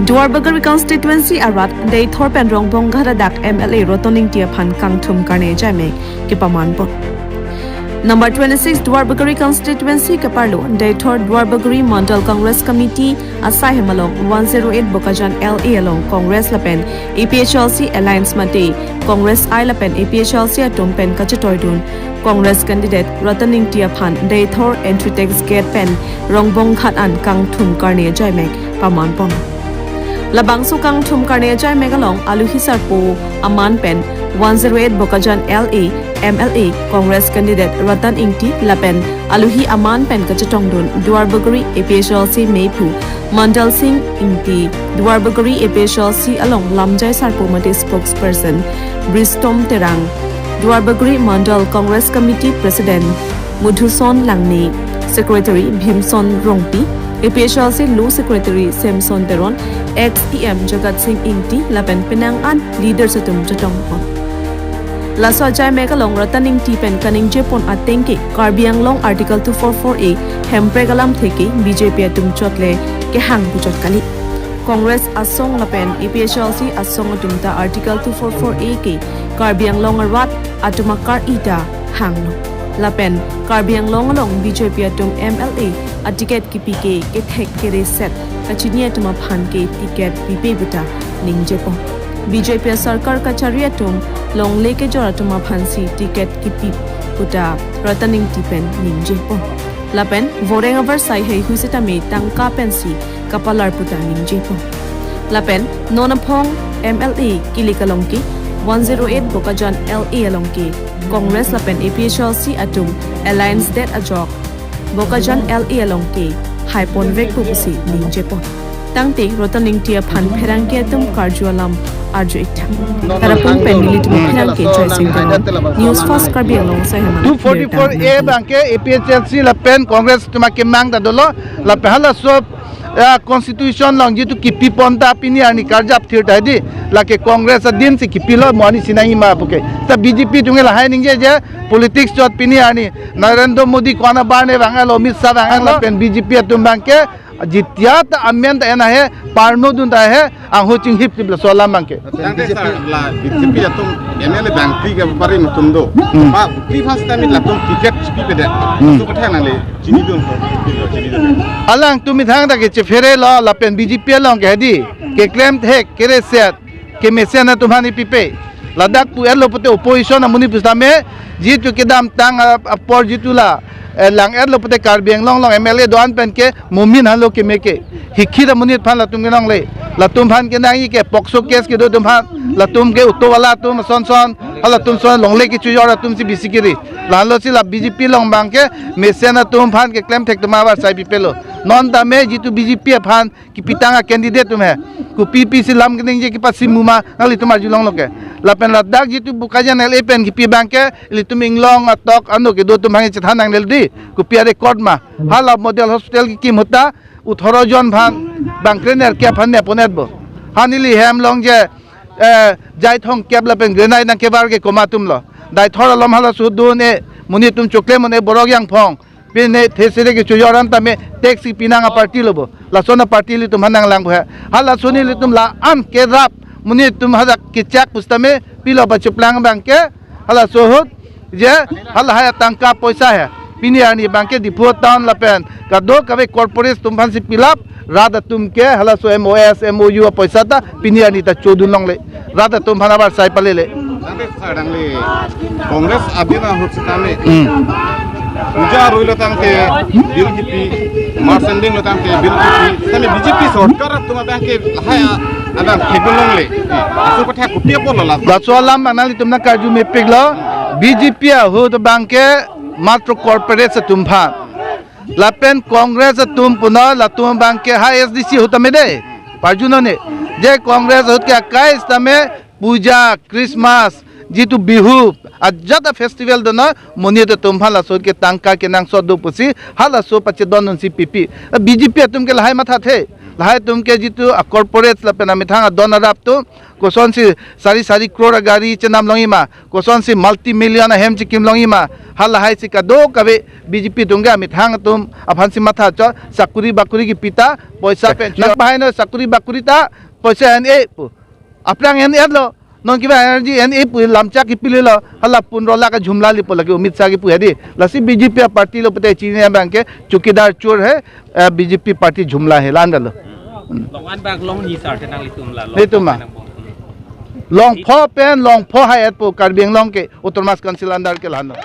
Duarbagari constituency arat dei thorpen rongbong gharadak MLA Roton Engti aphan kangthum karne jaime ki pamanpon. Number 26 Duarbagari constituency kaparlo dei thor Duarbagari Mandal Congress Committee asai hemalong 108 Bokajan LA along Congress lapen APHLC alliance mate Congress I lapen APHLC atompen kachatoidun Congress candidate Roton Engti aphan dei thor entry tax gate pen rongbong khat an kangthum karne jaime pamanpon. Labang sukang thum karne jai megalong aluhi sarpo aman pen 108 Bokajan LA MLA Congress candidate Roton Engti lapen aluhi aman pen kachatongdun Duarbagari APHLC Mepu Mandal Singh Engti Duarbagari APHLC along Lamjai sarpo mate spokesperson Bristom Terang Duarbagari Mandal Congress Committee President Mudhuson Langni Secretary Bhimson Rongpi APHLC Law Secretary Samson Teron ex-EM Jagat Singh Engti lapen penang an leader satum jatong pon. Laswa jai megalong Roton Engti pen kaning jepon atengke Karbiang long Article 244A hempregalam theke BJP atum chotle ke hang buchot kali. Congress asong lapen APHLC asong atumta Article 244A ke Karbiang long arat atumakar ita hang no. Lapen Karbiang long along BJP atum MLA a ticket ki PK ke thek ke reset kachinia tuma phan ke ticket pipe buta ningjepo BJP sarkar kacharia tum long leke jora tuma phansi ticket ki pip buta Roton Engti pen ningjepo lapen voting over sai hei huiseta me tangka pensi kapalar puta ningjepo lapen nonapong MLA kilikalongki 108 Bokajan LA alongki Congress lapen APHLC atum alliance that ajok Bokajan LA alongke Haipon vek pupusi ningjepo tangte Roton Engti aphan pherangke atum karcho alam arjo ikta tarapung penili tum pherangke choice news fast karbi along saheman 244A banke APHLC lapen Congress tumake mang da dolo la pehala sob constitution long jitu kipi ponta pini ani karjap thirta di lake Congress din se kipi lo mani sinai ma puke ta BJP tungela hai ningje je politics jot pini ani Narendra Modi kona bane bangal Amit Shah bangal lapen BJP atum banke Jitiya त amen त एना है पारनो दुन त है आहो चिंग hip तिबला सोला मांके BJP तुम MLA बैंकती के बारे में तुम दो पा प्री फर्स्ट टाइम तुम टिकट स्पी पे दे तो कथा ना ले चिनी दुन अलंग तुम थांग ता के फेरे लो लपेन बीजेपी लोंग के दी के क्लेम थे के रे सेट के मेसेना तुम्हानी पिपे लद्दाख पु एलो पते ओपोजिशन मुनि पुस्ता में जीतु के दाम तांग अपर जीतुला lang lo pate Karbiang long MLA doan pen ke mumin halo ke meke hikhi da munit phan la tum ke long le la tum phan ke nai ke pokso case ke do tum phan la tum ke utto wala tum son hala tum son long le ke chu yora tum si bisikiri la lo si la BJP long bang ke mesena tum phan ke claim thek tuma war sai pipelo non da me jitu BJP phan ki pitanga candidate tum hai ku PPC lam ke ning je ki pasim muma ngali tumar julong lo ke la pen la dak jitu bukajan LA pen ki pi bang ke li tum inglong atok anu ke do tum hang che thanang lel di ku pi record ma hala model hospital ki kim hota 18 jon bang bangkrener ke phan ne ponet bo hanili hem long je jai thong kep la pen grenai na ke bar ke koma tum lo dai thora lom hala su du ne muni tum chokle mone borok yang phong pe ne thesere ke chuyoran ta me taxi pinanga party lobo la sona party li tum hanang lang bha hala suni li tum la am ke rap muni tum hada ke chak pustame pilo ba chuplang bang ke hala sohut je hala haya tangka poisa hai pini ani bangke di town lapen kado kabe corporate tum phan si pilap rada tum ke hala so MOS MOU poisa ta pini ani ta chodun long le rada tum phana bar sai pale le sadang le Congress abina hutame puja roilo tangke bill kipi marsending lo tangke bill kipi tame BJP sarkar tuma tangke haya ada khegulong le asu kotha kutia polo la dasolam manali tumna karju me piglo BJP ho to bangke matro corporate sa tumphan lapen Congress sa tumpuna la tum bangke high SDC hotame de parjuno ne je Congress hot ke kais tame puja Christmas jitu bihu ajada festival dona moni to tumphan la sot ke tangka ke nang so do pusi hala so pache donon si pipi BJP tum ke lahai matha the lahai tum ke jitu corporate lapen ami thanga donarap to कोसन से सारी करोड़ गाड़ी चनाम LONGi मा कोसन से multi million हेम चिकिम LONGi मा हल high से का दो कबे बीजेपी दुंगा मिथांग तुम अफान से मथा च सकुरी बाकुरी की पिता पैसा पेंशन भाई न सकुरी बाकुरी ता पैसा एन ए अपना एन ए लो नॉन की एनर्जी एन ए लमचा की पिले लो हल्ला पुनरोला का झुमला लिपो लगे अमित शाह की पुहेदी लसी बीजेपी पार्टी लो पते चीने बैंक के चौकीदार चोर है बीजेपी पार्टी झुमला है लांडा लो नहीं तुम लॉन्ग फो पेन लॉन्ग फो है एट पो कार्बिंग लॉन्ग के उत्तर मास कंसिल अंदर के लानो